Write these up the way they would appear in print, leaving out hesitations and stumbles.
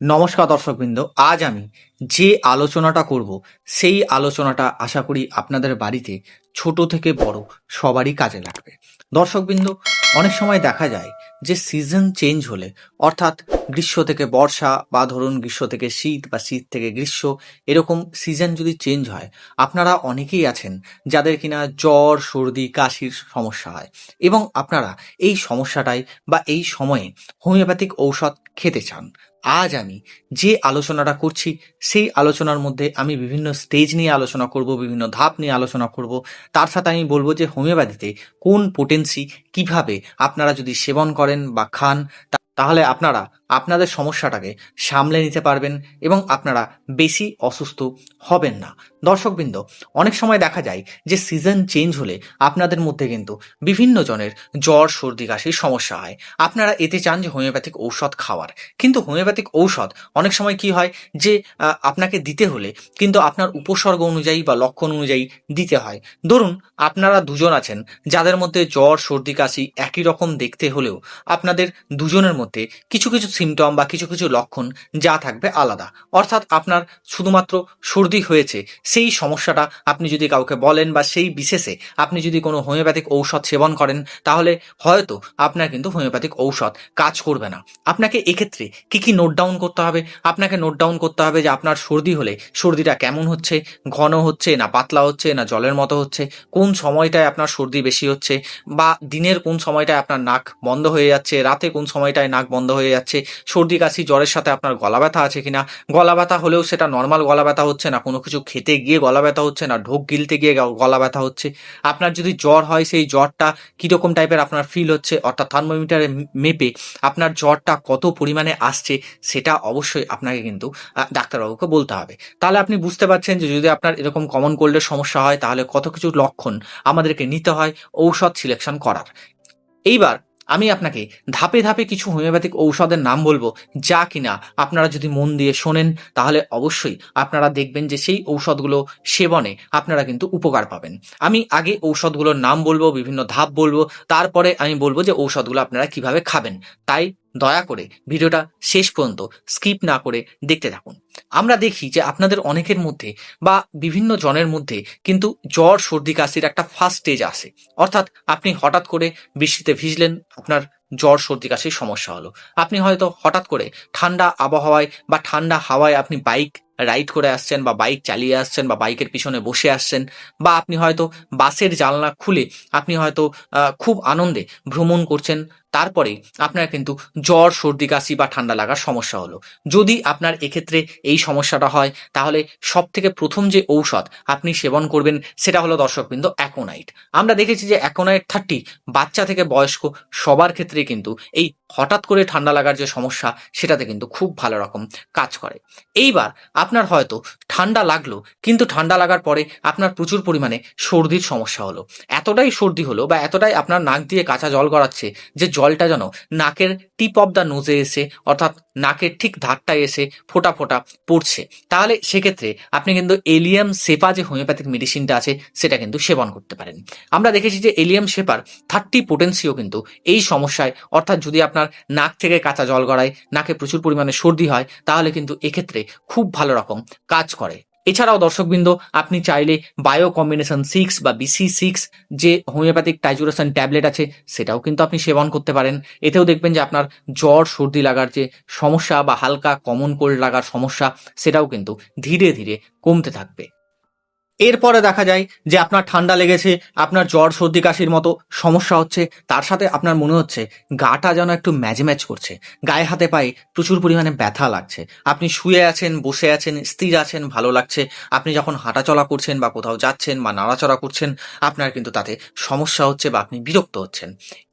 নমস্কার দর্শকবৃন্দ, আজ আমি যে আলোচনাটা করব সেই আলোচনাটা আশা করি আপনাদের বাড়িতে ছোট থেকে বড় সবারই কাজে লাগবে। দর্শকবৃন্দ, অনেক সময় দেখা যায় যে সিজন চেঞ্জ হলে, অর্থাৎ গ্রীষ্ম থেকে বর্ষা বা ধরুন গ্রীষ্ম থেকে শীত বা শীত থেকে গ্রীষ্ম, এরকম সিজন যদি চেঞ্জ হয়, আপনারা অনেকেই আছেন যাদের কিনা জ্বর সর্দি কাশির সমস্যা হয় এবং আপনারা এই সমস্যাটায় বা এই সময়ে হোমিওপ্যাথিক ঔষধ খেতে চান। আজ আমি যে আলোচনাটা করছি সেই আলোচনার মধ্যে আমি বিভিন্ন স্টেজ নিয়ে আলোচনা করব, বিভিন্ন ধাপ নিয়ে আলোচনা করব। তার সাথে আমি বলবো যে হোমিওপ্যাথিতে কোন পোটেন্সি কিভাবে আপনারা যদি সেবন করেন বা খান তাহলে আপনারা আপনাদের সমস্যাটাকে সামলে নিতে পারবেন এবং আপনারা বেশি অসুস্থ হবেন না। দর্শকবৃন্দ, অনেক সময় দেখা যায় যে সিজন চেঞ্জ হলে আপনাদের মধ্যে কিন্তু বিভিন্ন জনের জ্বর সর্দি কাশির সমস্যা হয়। আপনারা এতে চান যে হোমিওপ্যাথিক ঔষধ খাওয়ার, কিন্তু হোমিওপ্যাথিক ঔষধ অনেক সময় কি হয় যে আপনাকে দিতে হলে কিন্তু আপনার উপসর্গ অনুযায়ী বা লক্ষণ অনুযায়ী দিতে হয়। ধরুন আপনারা দুজন আছেন যাদের মধ্যে জ্বর সর্দি কাশি একই রকম দেখতে হলেও আপনাদের দুজনের মধ্যে কিছু কিছু সিমটম বা কিছু কিছু লক্ষণ যা থাকবে আলাদা। অর্থাৎ আপনার শুধুমাত্র সর্দি হয়েছে সেই সমস্যাটা আপনি যদি কাউকে বলেন বা সেই বিশেষে আপনি যদি কোনো হোমিওপ্যাথিক ঔষধ সেবন করেন তাহলে হয়তো আপনার কিন্তু হোমিওপ্যাথিক ঔষধ কাজ করবে না। আপনাকে এক্ষেত্রে কি কি নোট ডাউন করতে হবে? আপনাকে নোট ডাউন করতে হবে যে আপনার সর্দি হলে সর্দিটা কেমন হচ্ছে, ঘন হচ্ছে না পাতলা হচ্ছে না জলের মতো হচ্ছে, কোন সময়টায় আপনার সর্দি বেশি হচ্ছে, বা দিনের কোন সময়টায় আপনার নাক বন্ধ হয়ে যাচ্ছে, রাতে কোন সময়টায় নাক বন্ধ হয়ে যাচ্ছে, সর্দি কাশি জ্বরের সাথে আপনার গলা ব্যথা আছে কিনা, গলা ব্যথা হলেও সেটা নর্মাল গলা ব্যথা হচ্ছে না কোনো কিছু খেতে গিয়ে গলা ব্যথা হচ্ছে না ঢোক গিলতে গিয়ে গলা ব্যথা হচ্ছে, আপনার যদি জ্বর হয় সেই জ্বরটা কীরকম টাইপের আপনার ফিল হচ্ছে, অর্থাৎ থার্মোমিটারে মেপে আপনার জ্বরটা কত পরিমাণে আসছে সেটা অবশ্যই আপনাকে কিন্তু ডাক্তারবাবুকে বলতে হবে। তাহলে আপনি বুঝতে পারছেন যে যদি আপনার এরকম কমন কোল্ডের সমস্যা হয় তাহলে কত কিছু লক্ষণ আমাদেরকে নিতে হয় ঔষধ সিলেকশন করার। এইবার আমি আপনাকে ধাপে ধাপে কিছু হোমিওপ্যাথিক ঔষধের নাম বলবো, যা কিনা আপনারা যদি মন দিয়ে শোনেন তাহলে অবশ্যই আপনারা দেখবেন যে সেই ঔষধগুলো সেবনে আপনারা কিন্তু উপকার পাবেন। আমি আগে ঔষধগুলোর নাম বলবো, বিভিন্ন ধাপ বলবো, তারপরে আমি বলবো যে ঔষধগুলো আপনারা কিভাবে খাবেন। তাই দয়া করে ভিডিওটা শেষ পর্যন্ত স্কিপ না করে দেখতে থাকুন। আমরা দেখি যে আপনাদের অনেকের মধ্যে বা বিভিন্ন জনের মধ্যে কিন্তু জ্বর সর্দি কাশির একটা ফার্স্ট স্টেজ আসে। অর্থাৎ আপনি হঠাৎ করে বৃষ্টিতে ভিজলেন, আপনার জ্বর সর্দি কাশির সমস্যা হলো। আপনি হয়তো হঠাৎ করে ঠান্ডা আবহাওয়ায় বা ঠান্ডা হাওয়ায় আপনি বাইক রাইড করে আসছেন বা বাইক চালিয়ে আসছেন বা বাইকের পিছনে বসে আসছেন, বা আপনি হয়তো বাসের জানলা খুলে আপনি হয়তো খুব আনন্দে ভ্রমণ করছেন, তারপরে আপনার কিন্তু জ্বর সর্দি কাশি বা ঠান্ডা লাগার সমস্যা হলো। যদি আপনার এক্ষেত্রে এই সমস্যাটা হয় তাহলে সব থেকে প্রথম যে ঔষধ আপনি সেবন করবেন সেটা হলো দর্শকবৃন্দ অ্যাকোনাইট। আমরা দেখেছি যে অ্যাকোনাইট 30 বাচ্চা থেকে বয়স্ক সবার ক্ষেত্রে কিন্তু এই হঠাৎ করে ঠান্ডা লাগার যে সমস্যা সেটাতে কিন্তু খুব ভালো রকম কাজ করে। এইবার আপনার হয়তো ঠান্ডা লাগলো, কিন্তু ঠান্ডা লাগার পরে আপনার প্রচুর পরিমাণে সর্দির সমস্যা হলো। এতটাই সর্দি হলো বা এতটাই আপনার নাক দিয়ে কাঁচা জল গড়াচ্ছে যে জলটা যেন নাকের টিপ অফ দ্য নোজে এসে, অর্থাৎ নাকের ঠিক ধারটায় এসে ফোঁটা ফোঁটা পড়ছে। তাহলে সেক্ষেত্রে আপনি কিন্তু এলিয়াম সেপা যে হোমিওপ্যাথিক মেডিসিনটা আছে সেটা কিন্তু সেবন করতে পারেন। আমরা দেখেছি যে এলিয়াম সেপার 30 পোটেন্সিও কিন্তু এই সমস্যায়, অর্থাৎ যদি আপনার নাক থেকে কাঁচা জল গড়ায়, নাকে প্রচুর পরিমাণে সর্দি হয়, তাহলে কিন্তু এক্ষেত্রে খুব ভালো রকম কাজ করে। এছাড়াও দর্শকবৃন্দ, আপনি চাইলে বায়ো কম্বিনেশন 6 বা BC6 যে হোমিওপ্যাথিক টাইজুরেশন ট্যাবলেট আছে সেটাও কিন্তু আপনি সেবন করতে পারেন। এতেও দেখবেন যে আপনার জ্বর সর্দি লাগার যে সমস্যা বা হালকা কমন কোল্ড লাগার সমস্যা সেটাও কিন্তু ধীরে ধীরে কমতে থাকবে। এরপরে দেখা যায় যে আপনার ঠান্ডা লেগেছে, আপনার জ্বর সর্দি কাশির মতো সমস্যা হচ্ছে, তার সাথে আপনার মনে হচ্ছে গাটা যেন একটু ম্যাজম্যাজ করছে, গায়ে হাতে পায়ে প্রচুর পরিমাণে ব্যথা লাগছে, আপনি শুয়ে আছেন বসে আছেন স্থির আছেন ভালো লাগছে, আপনি যখন হাঁটাচলা করছেন বা কোথাও যাচ্ছেন বা নাড়াচড়া করছেন আপনার কিন্তু তাতে সমস্যা হচ্ছে বা আপনি বিরক্ত হচ্ছেন।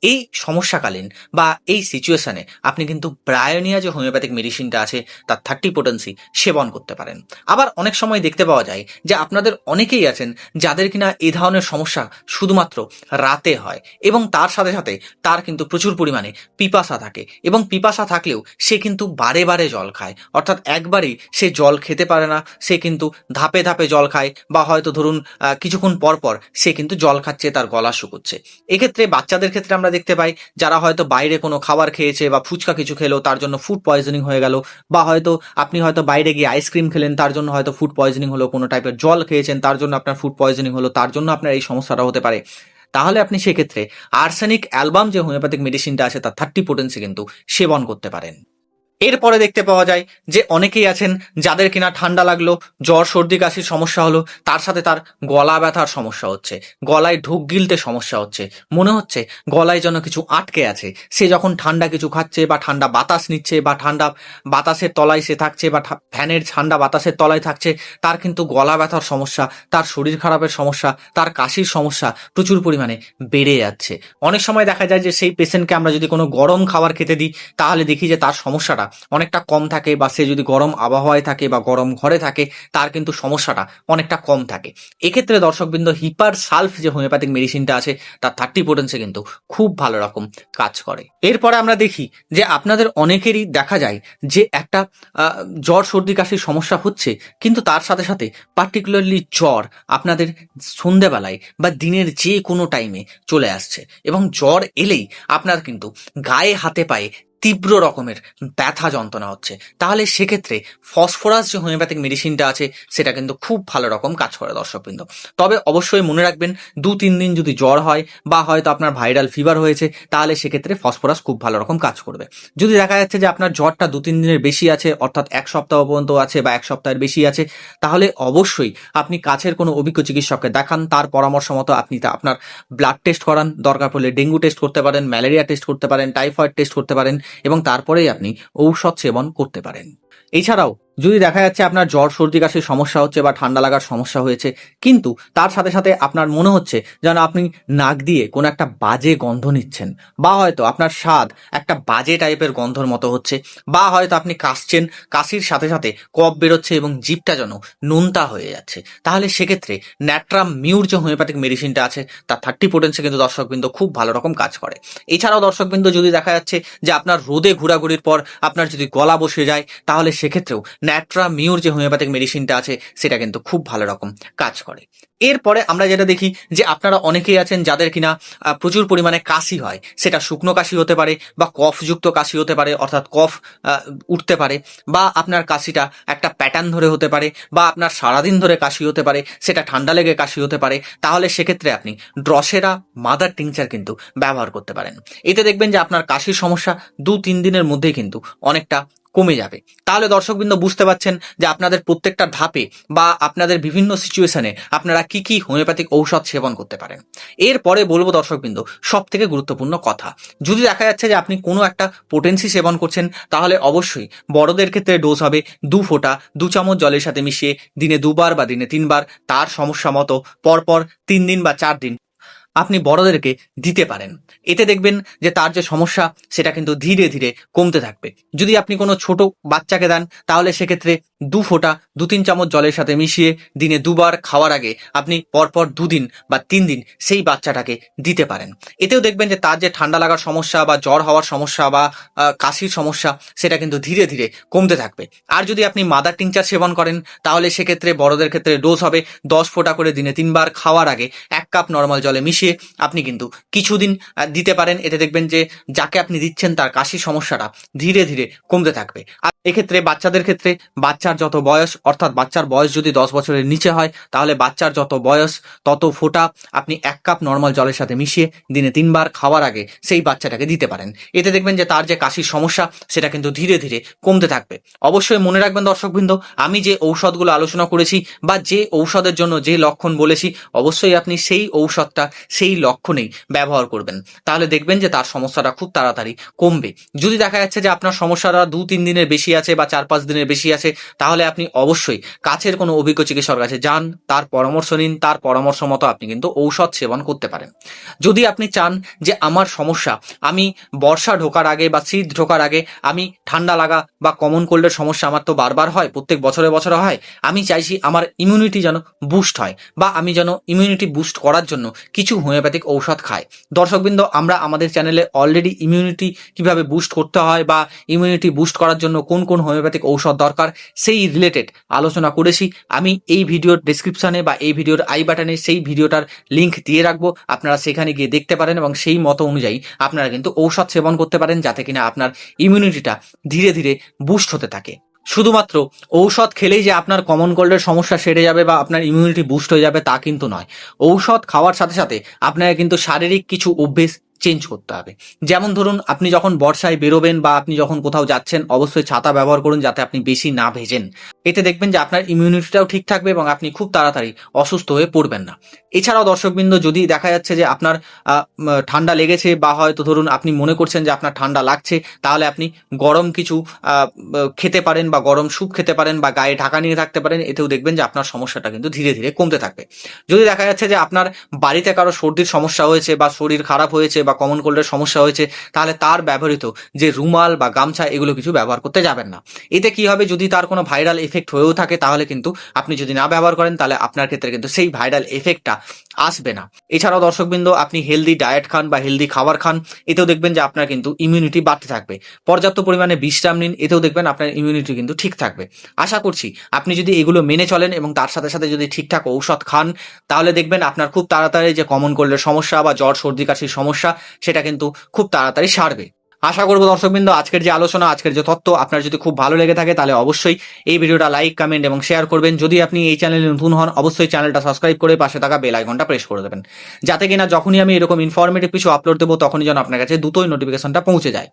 এই সমস্যাকালীন বা এই সিচুয়েশনে আপনি কিন্তু ব্রায়োনিয়া যে হোমিওপ্যাথিক মেডিসিনটা আছে তার 30 পোটেন্সি সেবন করতে পারেন। আবার অনেক সময় দেখতে পাওয়া যায় যে আপনাদের অনেকেই আছেন যাদের কিনা এ ধরনের সমস্যা শুধুমাত্র রাতে হয় এবং তার সাথে সাথে তার কিন্তু প্রচুর পরিমাণে পিপাসা থাকে এবং পিপাসা থাকলেও সে কিন্তু বারে বারে জল খায়, অর্থাৎ একবারই সে জল খেতে পারে না, সে কিন্তু ধাপে ধাপে জল খায় বা হয়তো ধরুন কিছুক্ষণ পর পর সে কিন্তু জল খাচ্ছে, তার গলা শুকোচ্ছে। এক্ষেত্রে বাচ্চাদের ক্ষেত্রে আমরা দেখতে পাই যারা হয়তো বাইরে কোনো খাবার খেয়েছে বা ফুচকা কিছু খেলো তার জন্য ফুড পয়জনিং হয়ে গেল, বা হয়তো আপনি হয়তো বাইরে গিয়ে আইসক্রিম খেলেন তার জন্য হয়তো ফুড পয়জনিং হলো, কোনো টাইপের জল খেয়েছেন তার জন্য আপনার ফুড পয়জনিং হলো, তার জন্য আপনার এই সমস্যাটা হতে পারে। তাহলে আপনি সেক্ষেত্রে আর্সেনিক অ্যালবাম যে হোমিওপ্যাথিক মেডিসিনটা আছে তার 30 পোটেন্সি কিন্তু সেবন করতে পারেন। এরপরে দেখতে পাওয়া যায় যে অনেকেই আছেন যাদের কিনা ঠান্ডা লাগলো, জ্বর সর্দি কাশির সমস্যা হলো, তার সাথে তার গলা ব্যথার সমস্যা হচ্ছে, গলায় ঢোক গিলতে সমস্যা হচ্ছে, মনে হচ্ছে গলায় যেন কিছু আটকে আছে। সে যখন ঠান্ডা কিছু খাচ্ছে বা ঠান্ডা বাতাস নিচ্ছে বা ঠান্ডা বাতাসের তলায় সে থাকছে বা ফ্যানের ঠান্ডা বাতাসের তলায় থাকছে, তার কিন্তু গলা ব্যথার সমস্যা, তার শরীর খারাপের সমস্যা, তার কাশির সমস্যা প্রচুর পরিমাণে বেড়ে যাচ্ছে। অনেক সময় দেখা যায় যে সেই পেশেন্টকে আমরা যদি কোনো গরম খাবার খেতে দিই তাহলে দেখি যে তার সমস্যাটা অনেকটা কম থাকে, বা সে যদি গরম আবহাওয়ায় থাকে বা গরম ঘরে থাকে তার কিন্তু সমস্যাটা অনেকটা কম থাকে। এক্ষেত্রে দর্শকবৃন্দ হিপার সালফ যে হোমিওপ্যাথিক মেডিসিনটা আছে তার 30 পোটেন্সি কিন্তু খুব ভালো রকম কাজ করে। এরপরে আমরা দেখি যে আপনাদের অনেকেরই দেখা যায় যে একটা জ্বর সর্দি কাশির সমস্যা হচ্ছে, কিন্তু তার সাথে সাথে পার্টিকুলারলি জ্বর আপনাদের সন্ধ্যেবেলায় বা দিনের যে কোনো টাইমে চলে আসছে, এবং জ্বর এলেই আপনার কিন্তু গায়ে হাতে পায়ে তীব্র রকমের ব্যথা যন্ত্রণা হচ্ছে। তাহলে সেক্ষেত্রে ফসফরাস যে হোমিওপ্যাথিক মেডিসিনটা আছে সেটা কিন্তু খুব ভালো রকম কাজ করে দর্শকবৃন্দ। তবে অবশ্যই মনে রাখবেন 2-3 দিন যদি জ্বর হয় বা হয়তো আপনার ভাইরাল ফিভার হয়েছে তাহলে সেক্ষেত্রে ফসফরাস খুব ভালো রকম কাজ করবে। যদি দেখা যাচ্ছে যে আপনার জ্বরটা 2-3 দিনের বেশি আছে, অর্থাৎ 1 সপ্তাহ পর্যন্ত আছে বা 1 সপ্তাহের বেশি আছে, তাহলে অবশ্যই আপনি কাছের কোনো অভিজ্ঞ চিকিৎসককে দেখান, তার পরামর্শ মতো আপনি আপনার ব্লাড টেস্ট করান, দরকার পড়লে ডেঙ্গু টেস্ট করতে পারেন, ম্যালেরিয়া টেস্ট করতে পারেন, টাইফয়েড টেস্ট করতে পারেন, এবং তারপরেই আপনি ঔষধ সেবন করতে পারেন। এছাড়াও যদি দেখা যাচ্ছে আপনার জ্বর সর্দি কাশির সমস্যা হচ্ছে বা ঠান্ডা লাগার সমস্যা হয়েছে, কিন্তু তার সাথে সাথে আপনার মনে হচ্ছে যেন আপনি নাক দিয়ে কোনো একটা বাজে গন্ধ নিচ্ছেন, বা হয়তো আপনার স্বাদ একটা বাজে টাইপের গন্ধর মতো হচ্ছে, বা হয়তো আপনি কাশছেন, কাশির সাথে সাথে কফ বেরোচ্ছে এবং জিভটা যেন নোনতা হয়ে যাচ্ছে, তাহলে সেক্ষেত্রে ন্যাট্রাম মিউর যে হোমিওপ্যাথিক মেডিসিনটা আছে তার 30 পোটেন্সি কিন্তু দর্শকবৃন্দ খুব ভালো রকম কাজ করে। এছাড়াও দর্শকবৃন্দ যদি দেখা যাচ্ছে যে আপনার রোদে ঘোরাঘুরির পর আপনার যদি গলা বসে যায় তাহলে সেক্ষেত্রেও ন্যাট্রা মিউর যে হোমিওপ্যাথিক মেডিসিনটা আছে সেটা কিন্তু খুব ভালো রকম কাজ করে। এরপরে আমরা যেটা দেখি যে আপনারা অনেকেই আছেন যাদের কিনা প্রচুর পরিমাণে কাশি হয়, সেটা শুকনো কাশি হতে পারে বা কফযুক্ত কাশি হতে পারে, অর্থাৎ কফ উঠতে পারে, বা আপনার কাশিটা একটা প্যাটার্ন ধরে হতে পারে, বা আপনার সারাদিন ধরে কাশি হতে পারে, সেটা ঠান্ডা লেগে কাশি হতে পারে, তাহলে সেক্ষেত্রে আপনি ড্রসেরা মাদার টিংচার কিন্তু ব্যবহার করতে পারেন। এতে দেখবেন যে আপনার কাশির সমস্যা 2-3 দিনের মধ্যেই কিন্তু অনেকটা কমে যাবে। তাহলে দর্শকবৃন্দ বুঝতে পারছেন যে আপনাদের প্রত্যেকটা ধাপে বা আপনাদের বিভিন্ন সিচুয়েশনে আপনারা কি কি হোমিওপ্যাথিক ঔষধ সেবন করতে পারেন। এরপরে বলবো দর্শকবৃন্দ সব থেকে গুরুত্বপূর্ণ কথা, যদি দেখা যাচ্ছে যে আপনি কোনো একটা পোটেন্সি সেবন করছেন তাহলে অবশ্যই বড়দের ক্ষেত্রে ডোজ হবে 2 ফোঁটা 2 চামচ জলের সাথে মিশিয়ে দিনে 2 বার বা দিনে 3 বার, তার সমস্যা মতো পরপর 3 দিন বা 4 দিন আপনি বড়দেরকে দিতে পারেন। এতে দেখবেন যে তার যে সমস্যা সেটা কিন্তু ধীরে ধীরে কমতে থাকবে। যদি আপনি কোনো ছোট বাচ্চাকে দেন তাহলে সেক্ষেত্রে 2 ফোঁটা 2-3 চামচ জলের সাথে মিশিয়ে দিনে 2 বার খাওয়ার আগে আপনি পরপর 2 দিন বা 3 দিন সেই বাচ্চাটাকে দিতে পারেন। এতেও দেখবেন যে তার যে ঠান্ডা লাগার সমস্যা বা জ্বর হওয়ার সমস্যা বা কাশির সমস্যা সেটা কিন্তু ধীরে ধীরে কমতে থাকবে। আর যদি আপনি মাদার টিংচার সেবন করেন তাহলে সেক্ষেত্রে বড়দের ক্ষেত্রে ডোজ হবে 10 ফোঁটা করে দিনে 3 বার, খাওয়ার আগে 1 কাপ নর্মাল জলে মিশিয়ে আপনি কিন্তু কিছুদিন দিতে পারেন। এতে দেখবেন যে যাকে আপনি দিচ্ছেন তার কাশির সমস্যাটা ধীরে ধীরে কমতে থাকবে। আর এক্ষেত্রে বাচ্চাদের ক্ষেত্রে বাচ্চার যত বয়স, অর্থাৎ বাচ্চার বয়স যদি 10 বছরের নিচে হয় তাহলে বাচ্চার যত বয়স তত ফোঁটা আপনি 1 কাপ নর্মাল জলের সাথে মিশিয়ে দিনে 3 বার খাওয়ার আগে সেই বাচ্চাটাকে দিতে পারেন। এতে দেখবেন যে তার যে কাশির সমস্যা সেটা কিন্তু ধীরে ধীরে কমতে থাকবে। অবশ্যই মনে রাখবেন দর্শকবৃন্দ, আমি যে ঔষধগুলো আলোচনা করেছি বা যে ঔষধের জন্য যে লক্ষণ বলেছি অবশ্যই আপনি সেই ঔষধটা সেই লক্ষণেই ব্যবহার করবেন, তাহলে দেখবেন যে তার সমস্যাটা খুব তাড়াতাড়ি কমবে। যদি দেখা যাচ্ছে যে আপনার সমস্যাটা 2-3 দিনের বেশি আছে বা 4-5 দিনের বেশি আছে তাহলে আপনি অবশ্যই কাছের কোনো অভিজ্ঞ চিকিৎসকের কাছে যান, তার পরামর্শ নিন, তার পরামর্শ মতো আপনি কিন্তু ঔষধ সেবন করতে পারেন। যদি আপনি চান যে আমার সমস্যা, আমি বর্ষা ঢোকার আগে বা শীত ঢোকার আগে আমি ঠান্ডা লাগা বা কমন কোল্ডের সমস্যা আমার তো বারবার হয়, প্রত্যেক বছরে বছরে হয়, আমি চাইছি আমার ইমিউনিটি যেন বুস্ট হয় বা আমি যেন ইমিউনিটি বুস্ট করার জন্য কিছু হোমিওপ্যাথিক ঔষধ খাই। দর্শকবৃন্দ, আমরা আমাদের চ্যানেলে অলরেডি ইমিউনিটি কিভাবে বুস্ট করতে হয় বা ইমিউনিটি বুস্ট করার জন্য কোন কোন হোমিওপ্যাথিক ঔষধ দরকার সেই রিলেটেড আলোচনা করেছি। আমি এই ভিডিওর ডেসক্রিপশনে বা এই ভিডিওর আই বাটনে সেই ভিডিওটার লিঙ্ক দিয়ে রাখবো, আপনারা সেখানে গিয়ে দেখতে পারেন এবং সেই মতো অনুযায়ী আপনারা কিন্তু ঔষধ সেবন করতে পারেন, যাতে কিনা আপনার ইমিউনিটিটা ধীরে ধীরে বুস্ট হতে থাকে। শুধুমাত্র ঔষধ খেলেই যে আপনার কমন কোল্ডের সমস্যা সেরে যাবে বা আপনার ইমিউনিটি বুস্ট হয়ে যাবে তা কিন্তু নয়। ঔষধ খাওয়ার সাথে সাথে আপনাকে কিন্তু শারীরিক কিছু অভ্যেস চেঞ্জ করতে হবে। যেমন ধরুন, আপনি যখন বর্ষায় বেরোবেন বা আপনি যখন কোথাও যাচ্ছেন, অবশ্যই ছাতা ব্যবহার করুন যাতে আপনি বেশি না ভেজেন। এতে দেখবেন যে আপনার ইমিউনিটিটাও ঠিক থাকবে এবং আপনি খুব তাড়াতাড়ি অসুস্থ হয়ে পড়বেন না। এছাড়াও দর্শকবৃন্দ, যদি দেখা যাচ্ছে যে আপনার ঠান্ডা লেগেছে বা হয়তো ধরুন আপনি মনে করছেন যে আপনার ঠান্ডা লাগছে, তাহলে আপনি গরম কিছু খেতে পারেন বা গরম স্যুপ খেতে পারেন বা গায়ে ঢাকা নিয়ে থাকতে পারেন। এতেও দেখবেন যে আপনার সমস্যাটা কিন্তু ধীরে ধীরে কমতে থাকবে। যদি দেখা যাচ্ছে যে আপনার বাড়িতে কারো সর্দির সমস্যা হয়েছে বা শরীর খারাপ হয়েছে বা কমন কোল্ডের সমস্যা হয়েছে, তাহলে তার ব্যবহৃত যে রুমাল বা গামছা এগুলো কিছু ব্যবহার করতে যাবেন না। এতে কি হবে, যদি তার কোনো ভাইরাল এফেক্ট হয়েও থাকে তাহলে কিন্তু আপনি যদি না ব্যবহার করেন তাহলে আপনার ক্ষেত্রে কিন্তু সেই ভাইরাল এফেক্টটা আসবে না। এছাড়াও দর্শকবৃন্দ, আপনি হেলদি ডায়েট খান বা হেলদি খাবার খান, এতেও দেখবেন যে আপনার কিন্তু ইমিউনিটি বাড়তে থাকবে। পর্যাপ্ত পরিমাণে বিশ্রাম নিন, এতেও দেখবেন আপনার ইমিউনিটি কিন্তু ঠিক থাকবে। আশা করছি আপনি যদি এগুলো মেনে চলেন এবং তার সাথে সাথে যদি ঠিকঠাক ঔষধ খান, তাহলে দেখবেন আপনার খুব তাড়াতাড়ি যে কমন কোল্ডের সমস্যা বা জ্বর সর্দি কাশির সমস্যা সেটা কিন্তু খুব তাড়াতাড়ি সারবে। আশা করবো দর্শকবৃন্দ, আজকের যে আলোচনা, আজকের যে তথ্য আপনার যদি খুব ভালো লেগে থাকে তাহলে অবশ্যই এই ভিডিওটা লাইক, কমেন্ট এবং শেয়ার করবেন। যদি আপনি এই চ্যানেলে নতুন হন, অবশ্যই চ্যানেলটা সাবস্ক্রাইব করে পাশে থাকা বেল আইকনটা প্রেস করে দেবেন, যাতে কিনা যখনই আমি এরকম ইনফরমেটিভ কিছু আপলোড দেবো তখনই যেন আপনার কাছে দ্রুতই নোটিফিকেশনটা পৌঁছে যায়।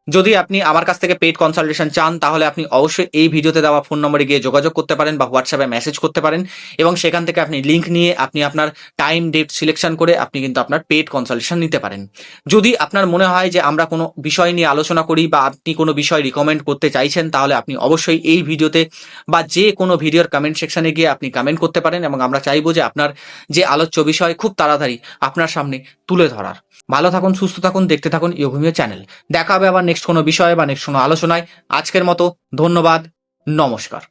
যদি আপনি আমার কাছ থেকে পেইড কনসালটেশন চান, তাহলে আপনি অবশ্যই এই ভিডিওতে দেওয়া ফোন নম্বরে গিয়ে যোগাযোগ করতে পারেন বা হোয়াটসঅ্যাপে মেসেজ করতে পারেন এবং সেখান থেকে আপনি লিঙ্ক নিয়ে আপনি আপনার টাইম ডেট সিলেকশন করে আপনি কিন্তু আপনার পেইড কনসালটেশন নিতে পারেন। যদি আপনার মনে হয় যে আমরা কোনো বিষয় নিয়ে আলোচনা করি বা আপনি কোনো বিষয় রিকমেন্ড করতে চাইছেন, তাহলে আপনি অবশ্যই এই ভিডিওতে বা যে কোনো ভিডিওর কমেন্ট সেকশনে গিয়ে আপনি কমেন্ট করতে পারেন এবং আমরা চাইবো যে আপনার যে আলোচ্য বিষয় খুব তাড়াতাড়ি আপনার সামনে তুলে ধরার। ভালো থাকুন, সুস্থ থাকুন, দেখতে থাকুন ইয়োগভূমি চ্যানেল। দেখা হবে আবার নেক্সট কোনো বিষয়ে বা নেক্সট কোনো আলোচনায়। আজকের মতো ধন্যবাদ, নমস্কার।